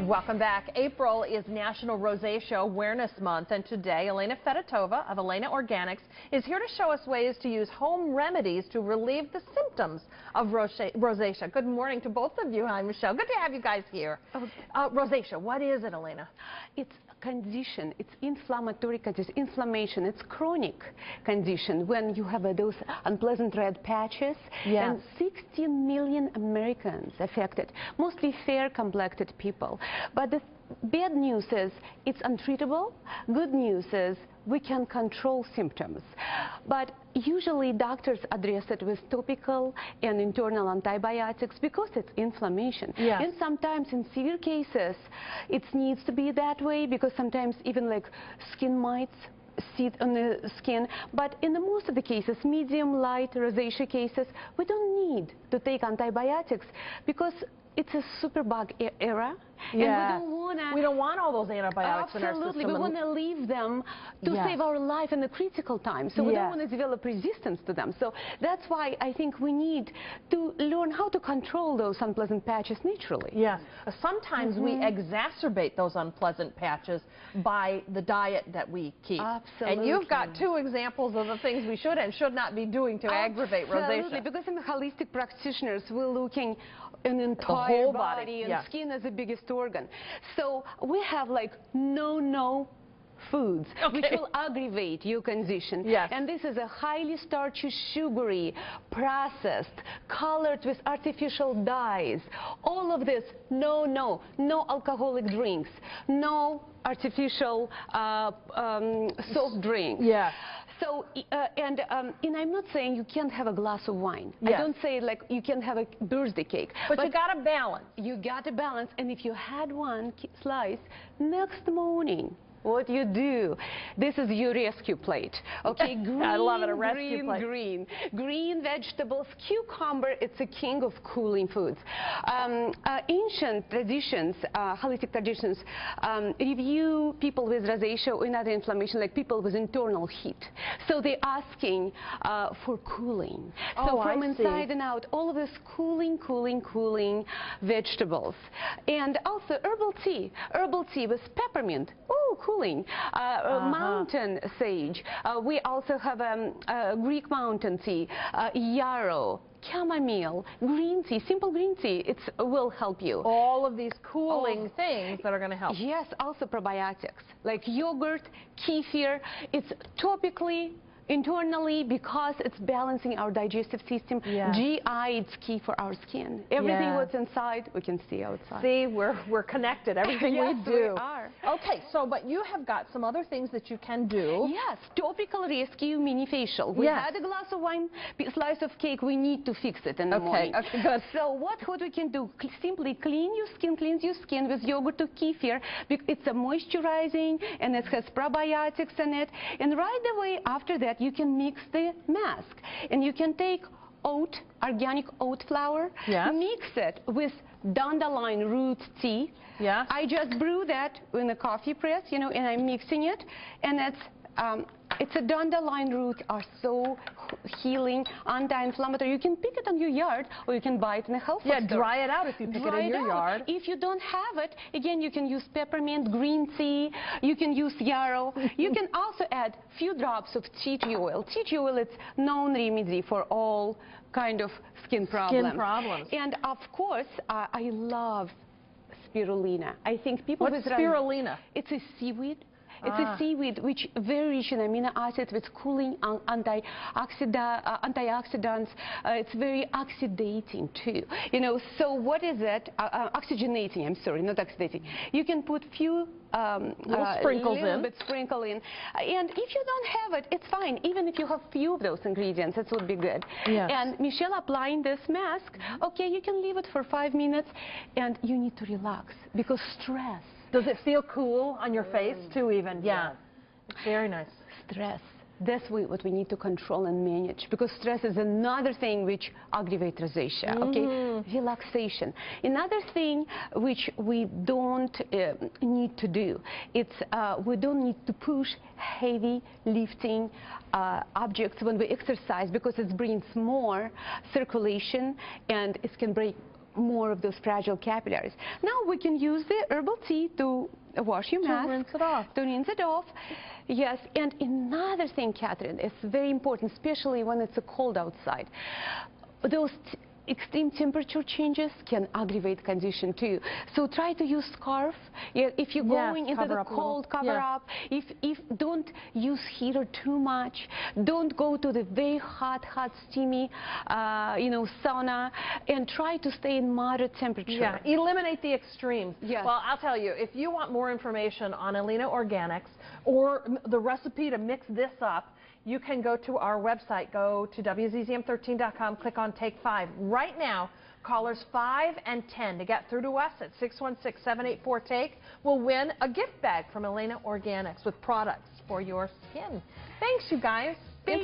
Welcome back. April is National Rosacea Awareness Month, and today Elina Fedotova of Elina Organics is here to show us ways to use home remedies to relieve the symptoms of rosacea. Good morning to both of you. Hi, Michelle. Good to have you guys here. Rosacea, what is it, Elina? It's a condition. It's inflammatory condition, inflammation. It's chronic condition when you have those unpleasant red patches. Yes. And 16 million Americans affected, mostly fair-complected people. But the bad news is it's untreatable. Good news is we can control symptoms. But usually doctors address it with topical and internal antibiotics because it's inflammation. Yes. And sometimes in severe cases it needs to be that way because sometimes even like skin mites sit on the skin. But in the most of the cases, medium, light rosacea cases, we don't need to take antibiotics because it's a superbug era. Yes. And we don't want all those antibiotics in our system. Absolutely. We want to leave them to save our life in the critical time. So we don't want to develop resistance to them. So that's why I think we need to learn how to control those unpleasant patches naturally. Yes. Sometimes we exacerbate those unpleasant patches by the diet that we keep. Absolutely. And you've got two examples of the things we should and should not be doing to aggravate rosacea. Absolutely. Because in the holistic practitioners, we're looking an entire the whole body and skin as the biggest organ. So we have like no foods which will aggravate your condition. Yes. And this is a highly starchy, sugary, processed, colored with artificial dyes. All of this, no alcoholic drinks, no artificial soft drinks. Yeah. So, and I'm not saying you can't have a glass of wine. Yes. I don't say like you can have a birthday cake. But you got to balance. You got to balance. And if you had one slice, next morning, what you do, this is your rescue plate. Okay, green, I love it, a rescue plate. Green vegetables, cucumber, it's a king of cooling foods. Ancient traditions, holistic traditions, review people with rosacea or another inflammation, like people with internal heat. So they're asking for cooling. So from inside and out, all of this cooling vegetables. And also herbal tea with peppermint. Oh, cooling. Mountain sage. We also have Greek mountain tea, yarrow, chamomile, green tea, simple green tea. It will help you. All of these cooling things that are going to help. Yes, also probiotics like yogurt, kefir. It's topically, internally, because it's balancing our digestive system. GI, it's key for our skin. Everything what's inside, we can see outside. See, we're connected. Everything we do. We are. Okay, so but you have got some other things that you can do. Yes, topical rescue mini facial. We had a glass of wine, slice of cake. We need to fix it in the morning. Okay, good. So what we can do? Simply cleanse your skin with yogurt or kefir. It's a moisturizing and it has probiotics in it. And right away after that, you can mix the mask. And you can take organic oat flour, mix it with dandelion root tea. Yeah. I just brew that in a coffee press, and I'm mixing it. And it's a dandelion roots are so healing, anti-inflammatory. You can pick it on your yard, or you can buy it in a health food store. Dry it out if you pick it in your yard. If you don't have it, again, you can use peppermint, green tea. You can use yarrow. You can also add a few drops of tea tree oil. Tea tree oil, it's known remedy for all kind of skin problems. And of course, I love spirulina. I think people. What's spirulina? It's a seaweed. It's a seaweed which very rich in amino acids with cooling antioxidants. It's very oxidating too. So what is it? Oxygenating, I'm sorry, not oxidating. You can put few sprinkles in. Sprinkle in. And if you don't have it, it's fine. Even if you have few of those ingredients, it would be good. Yes. And Michelle applying this mask, okay, you can leave it for 5 minutes and you need to relax because stress. Does it feel cool on your face too even? Yeah. It's very nice. Stress. That's what we need to control and manage because stress is another thing which aggravates rosacea. Okay, relaxation. Another thing which we don't need to do, we don't need to push heavy lifting objects when we exercise because it brings more circulation and it can bring more of those fragile capillaries. Now we can use the herbal tea to wash your mask. To rinse it off. To rinse it off. Yes, and another thing, Catherine, is very important, especially when it's cold outside. Those extreme temperature changes can aggravate condition too. So try to use scarf. If you're going into the cold, cover up. If don't use heater too much. Don't go to the very hot, steamy, sauna, and try to stay in moderate temperature. Yeah, eliminate the extremes. Yes. Well, I'll tell you, if you want more information on Elina Organics or the recipe to mix this up, you can go to our website, go to WZZM13.com, click on Take 5. Right now, callers 5 and 10 to get through to us at 616-784-TAKE will win a gift bag from Elina Organics with products for your skin. Thanks, you guys.